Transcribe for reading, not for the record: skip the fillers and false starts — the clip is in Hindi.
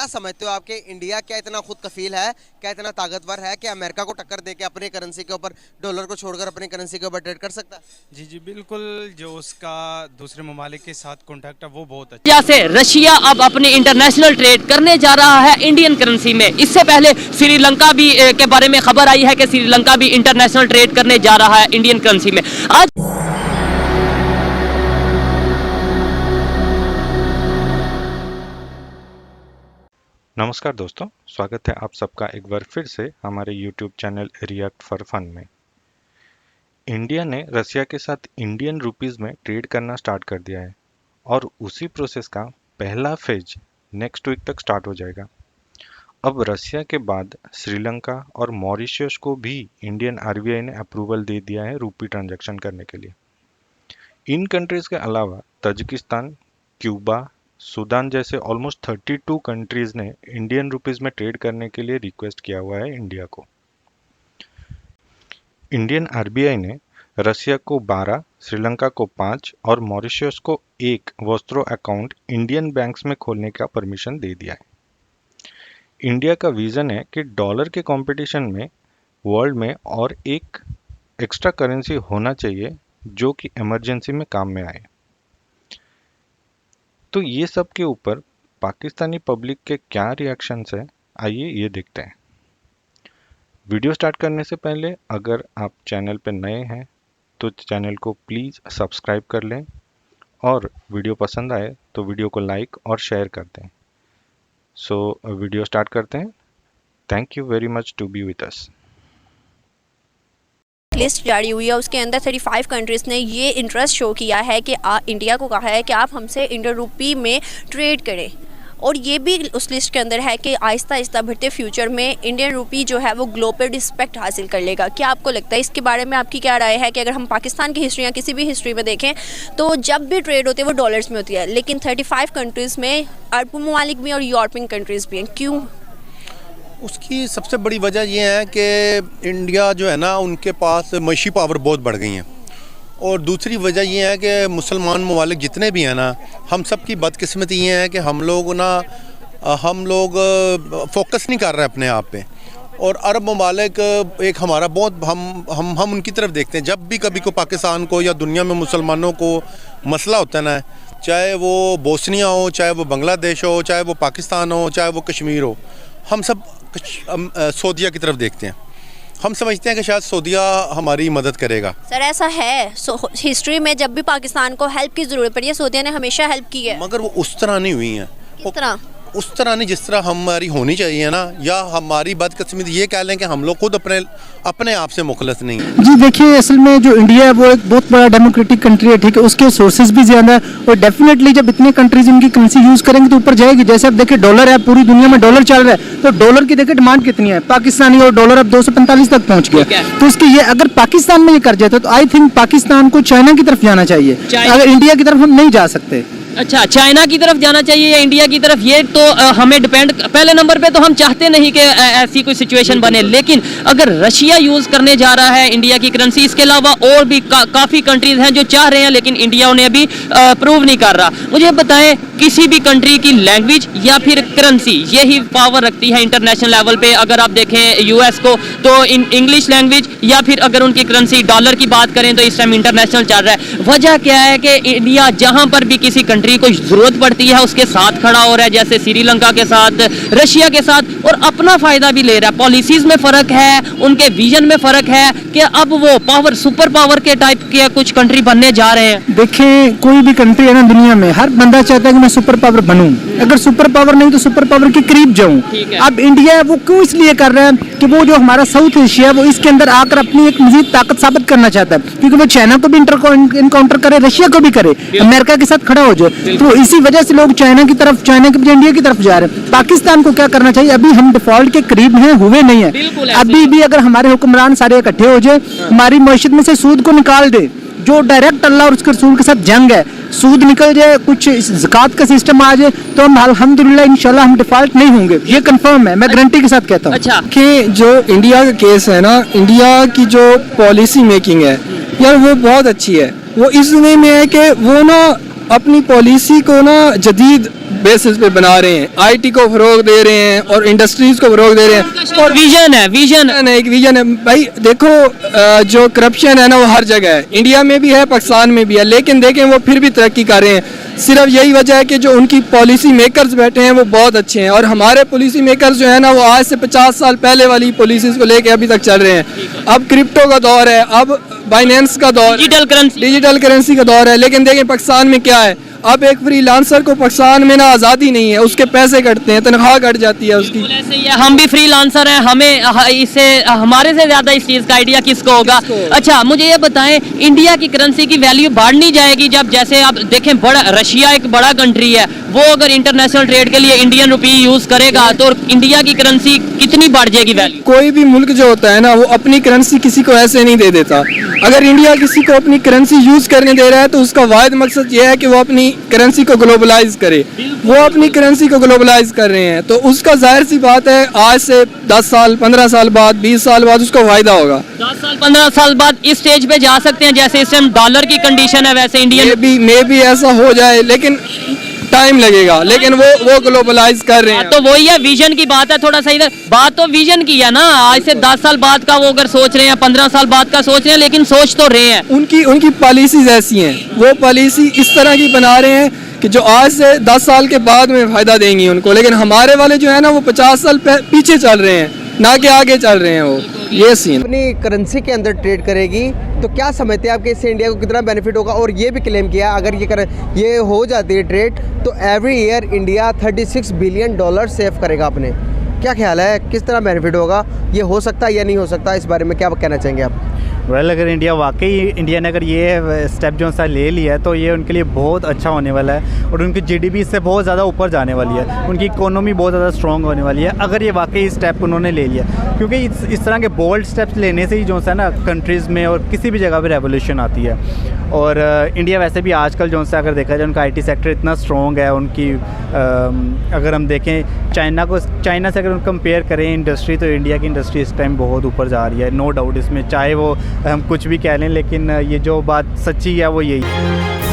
क्या समझते हो आपके इंडिया क्या इतना खुद कफील है, क्या इतना ताकतवर है कि अमेरिका को टक्कर देके अपने करेंसी के ऊपर, डॉलर को छोड़कर अपनी करेंसी के ऊपर ट्रेड कर सकता है? जी जी बिल्कुल, जो उसका दूसरे ममालिक के साथ कॉन्टैक्ट है वो बहुत अच्छा रशिया से रशिया अब अपनी इंटरनेशनल ट्रेड करने जा रहा है इंडियन करेंसी में। इससे पहले श्रीलंका भी के बारे में खबर आई है कि श्रीलंका भी इंटरनेशनल ट्रेड करने जा रहा है इंडियन करेंसी में। आज नमस्कार दोस्तों, स्वागत है आप सबका एक बार फिर से हमारे YouTube channel react for fun में। इंडिया ने रशिया के साथ इंडियन रुपीस में ट्रेड करना स्टार्ट कर दिया है और उसी प्रोसेस का पहला फेज नेक्स्ट वीक तक स्टार्ट हो जाएगा। अब रशिया के बाद श्रीलंका और मॉरिशस को भी इंडियन आरबीआई ने अप्रूवल दे दिया है रुपी ट्रांजैक्शन करने के लिए। इन कंट्रीज के अलावा तजिकिस्तान, क्यूबा, सूडान जैसे ऑलमोस्ट 32 कंट्रीज ने इंडियन रुपीस में ट्रेड करने के लिए रिक्वेस्ट किया हुआ है इंडिया को। इंडियन आरबीआई ने रशिया को 12, श्रीलंका को 5 और मॉरिशस को 1 वॉस्त्रो अकाउंट इंडियन बैंक्स में खोलने का परमिशन दे दिया है। इंडिया का विजन है कि डॉलर के कंपटीशन में वर्ल्ड में और एक एक्स्ट्रा करेंसी होना चाहिए जो कि इमरजेंसी में काम में आए। तो ये सब के ऊपर पाकिस्तानी पब्लिक के क्या रिएक्शंस है, आइए ये देखते हैं। वीडियो स्टार्ट करने से पहले अगर आप चैनल पर नए हैं तो चैनल को प्लीज़ सब्सक्राइब कर लें और वीडियो पसंद आए तो वीडियो को लाइक और शेयर कर दें। सो वीडियो स्टार्ट करते हैं। Thank you very much to be with us. List जारी हुई है, उसके अंदर 35 कंट्रीज़ ने ये इंटरेस्ट शो किया है कि इंडिया को कहा है कि आप हमसे इंडियन रुपी में ट्रेड करें, और ये भी उस लिस्ट के अंदर है कि आहिस्ता आहिस्ता बढ़ते फ्यूचर में इंडियन रुपी जो है वो ग्लोबल रिस्पेक्ट हासिल कर लेगा। क्या आपको लगता है इसके बारे में, आपकी क्या राय है कि अगर हम पाकिस्तान की हिस्ट्री या किसी भी हिस्ट्री में देखें तो जब भी ट्रेड होती है वो डॉलर्स में होती है, लेकिन 35 कंट्रीज़ में अरब ममालिक भी और यूरोपियन कंट्रीज़ भी हैं, क्यों? उसकी सबसे बड़ी वजह यह है कि इंडिया जो है ना, उनके पास मईशी पावर बहुत बढ़ गई है, और दूसरी वजह यह है कि मुसलमान ममालिक जितने भी हैं ना, हम सब की बदकिस्मती ये है कि हम लोग फोकस नहीं कर रहे अपने आप पे, और अरब ममालिक एक हमारा बहुत हम उनकी तरफ देखते हैं। जब भी कभी को पाकिस्तान को या दुनिया में मुसलमानों को मसला होता है ना, चाहे वो बोस्निया हो, चाहे वो बांग्लादेश हो, चाहे वो पाकिस्तान हो, चाहे वो कश्मीर हो, हम सब सऊदीया की तरफ देखते हैं। हम समझते हैं कि शायद सऊदीया हमारी मदद करेगा। सर ऐसा है, हिस्ट्री में जब भी पाकिस्तान को हेल्प की ज़रूरत पड़ी है सऊदीया ने हमेशा हेल्प की है, मगर वो उस तरह नहीं हुई है। किस तरह? उस तरह नहीं जिस तरह हमारी होनी चाहिए ना, या हमारी बदकिस्मती ये कह लें कि हम लोग खुद अपने आप से मुखलस नहीं है। जी देखिए, असल में जो इंडिया है वो एक बहुत बड़ा डेमोक्रेटिक कंट्री है, ठीक है, उसके सोर्सेज भी ज़्यादा है, और डेफिनेटली जब इतने कंट्रीज उनकी करेंसी यूज़ करेंगे तो ऊपर जाएगी। जैसे अब देखिए डॉलर है, पूरी दुनिया में डॉलर चल रहा है, तो डॉलर की देखिए डिमांड कितनी है पाकिस्तानी, और डॉलर अब 245 तक पहुँच गया। तो इसके ये अगर पाकिस्तान में ये कर जाता तो आई थिंक पाकिस्तान को चाइना की तरफ जाना चाहिए, अगर इंडिया की तरफ हम नहीं जा सकते। अच्छा, चाइना की तरफ जाना चाहिए या इंडिया की तरफ, ये तो हमें डिपेंड, पहले नंबर पे तो हम चाहते नहीं कि ऐसी कोई सिचुएशन बने, लेकिन अगर रशिया यूज करने जा रहा है इंडिया की करेंसी, इसके अलावा और भी काफी कंट्रीज हैं जो चाह रहे हैं, लेकिन इंडिया उन्हें अभी प्रूव नहीं कर रहा। मुझे बताएं, किसी भी कंट्री की लैंग्वेज या फिर करेंसी यही पावर रखती है इंटरनेशनल लेवल पे। अगर आप देखें यूएस को तो इंग्लिश लैंग्वेज, या फिर अगर उनकी करेंसी डॉलर की बात करें तो इस टाइम इंटरनेशनल चल रहा है। वजह क्या है कि इंडिया जहां पर भी किसी कंट्री को जरूरत पड़ती है उसके साथ खड़ा हो रहा है, जैसे श्रीलंका के साथ, रशिया के साथ, और अपना फायदा भी ले रहा है। पॉलिसीज में फर्क है, उनके विजन में फर्क है कि अब वो पावर, सुपर पावर के टाइप के कुछ कंट्री बनने जा रहे हैं। देखिए, कोई भी कंट्री है ना दुनिया में, हर बंदा चाहता है कि मैं सुपर पावर बनूं, अगर सुपर पावर नहीं तो सुपर पावर के करीब जाऊं। अब इंडिया है वो क्यों इसलिए कर रहा है कि वो जो हमारा साउथ एशिया है वो इसके अंदर आकर अपनी एक मजीद ताकत साबित करना चाहता है, क्योंकि वो चाइना को भी इनकाउंटर करे, रशिया को भी करे, अमेरिका के साथ खड़ा हो जाए। तो इसी वजह से लोग चाइना की तरफ, चाइना के बजाय इंडिया की तरफ जा रहे हैं। पाकिस्तान को क्या करना चाहिए, अभी हम डिफॉल्ट के करीब हैं, हुए नहीं है, अभी भी अगर हमारे हुक्मरान सारे इकट्ठे हो जाए, हमारी मईशत में से सूद को निकाल दे, जो डायरेक्ट अल्लाह और उसके रसूल के साथ जंग है, सूद निकल जाए, कुछ ज़कात का सिस्टम आ जाए, तो हम अल्हम्दुलिल्लाह इंशाल्लाह हम डिफॉल्ट नहीं होंगे, ये कंफर्म है, मैं गारंटी के साथ कहता हूँ। अच्छा, कि जो इंडिया का केस है ना, इंडिया की जो पॉलिसी मेकिंग है यार वो बहुत अच्छी है। वो इस वे में है कि वो ना अपनी पॉलिसी को ना जदीद बेसिस पे बना रहे हैं, आईटी को फरोग दे रहे हैं और इंडस्ट्रीज को फरोग दे रहे हैं। और विजन है, विजन एक विजन है भाई। देखो जो करप्शन है ना वो हर जगह है, इंडिया में भी है, पाकिस्तान में भी है, लेकिन देखें वो फिर भी तरक्की कर रहे हैं। सिर्फ यही वजह है कि जो उनकी पॉलिसी मेकर्स बैठे हैं वो बहुत अच्छे हैं, और हमारे पॉलिसी मेकर्स जो है ना वो आज से 50 साल पहले वाली पॉलिसीज को लेके अभी तक चल रहे हैं। अब क्रिप्टो का दौर है, अब बाइनेंस का दौर, डिजिटल करेंसी का दौर है। लेकिन देखें पाकिस्तान में क्या है, अब एक फ्रीलांसर को पाकिस्तान में ना आज़ादी नहीं है, उसके पैसे कटते हैं, तनख्वाह कट जाती है उसकी। ऐसे ही है, हम भी फ्रीलांसर हैं, हमें इससे हमारे से ज्यादा इस चीज का आइडिया किसको होगा। अच्छा मुझे ये बताएं, इंडिया की करेंसी की वैल्यू बढ़नी जाएगी जब, जैसे आप देखें बड़ा रशिया एक बड़ा कंट्री है, वो अगर इंटरनेशनल ट्रेड के लिए इंडियन रुपी यूज करेगा तो इंडिया की करेंसी कितनी बढ़ जाएगी वैल्यू? कोई भी मुल्क जो होता है ना वो अपनी करेंसी किसी को ऐसे नहीं दे देता। अगर इंडिया किसी को अपनी करेंसी यूज करने दे रहा है तो उसका वाहिद मकसद ये है कि वो अपनी करेंसी को ग्लोबलाइज करे। वो अपनी करेंसी को ग्लोबलाइज कर रहे हैं तो उसका जाहिर सी बात है आज से 10 साल 15 साल बाद 20 साल बाद उसको फायदा होगा। 10 साल 15 साल बाद इस स्टेज पे जा सकते हैं जैसे इस टाइम डॉलर की कंडीशन है वैसे इंडियन मे भी ऐसा हो जाए, लेकिन टाइम लगेगा, लेकिन वो ग्लोबलाइज कर रहे हैं। तो वही है, विजन की बात है। थोड़ा सा इधर बात तो विजन की है ना, आज से 10 साल बाद का वो अगर सोच रहे हैं, 15 साल बाद का सोच रहे हैं, लेकिन सोच तो रहे हैं। उनकी पॉलिसीज ऐसी हैं, वो पॉलिसी इस तरह की बना रहे हैं कि जो आज से 10 साल के बाद में फायदा देंगी उनको, लेकिन हमारे वाले जो है ना वो 50 साल पीछे चल रहे हैं, ना कि आगे चल रहे हैं। वो ये सीन अपनी करेंसी के अंदर ट्रेड करेगी तो क्या समझते हैं आप कि इससे इंडिया को कितना बेनिफिट होगा? और ये भी क्लेम किया अगर ये हो जाती है ट्रेड तो every year India $36 billion save करेगा अपने। क्या ख्याल है, किस तरह बेनिफिट होगा? ये हो सकता है या नहीं हो सकता, इस बारे में क्या कहना चाहेंगे आप? अगर इंडिया ने अगर ये स्टेप जो सा ले लिया है तो ये उनके लिए बहुत अच्छा होने वाला है और उनकी जीडीपी इससे बहुत ज़्यादा ऊपर जाने वाली है, उनकी इकोनॉमी बहुत ज़्यादा स्ट्रॉन्ग होने वाली है अगर ये वाकई स्टेप उन्होंने ले लिया। क्योंकि इस तरह के बोल्ड स्टेप्स लेने से ही जो सा ना कंट्रीज़ में और किसी भी जगह पे रेवोल्यूशन आती है। और इंडिया वैसे भी आजकल जो सा अगर देखा जाए उनका IT सेक्टर इतना स्ट्रॉन्ग है, उनकी अगर हम देखें चाइना से अगर उन कंपेयर करें इंडस्ट्री, तो इंडिया की इंडस्ट्री इस टाइम बहुत ऊपर जा रही है, नो डाउट इसमें, चाहे वो हम कुछ भी कह लें, लेकिन ये जो बात सच्ची है वो यही है।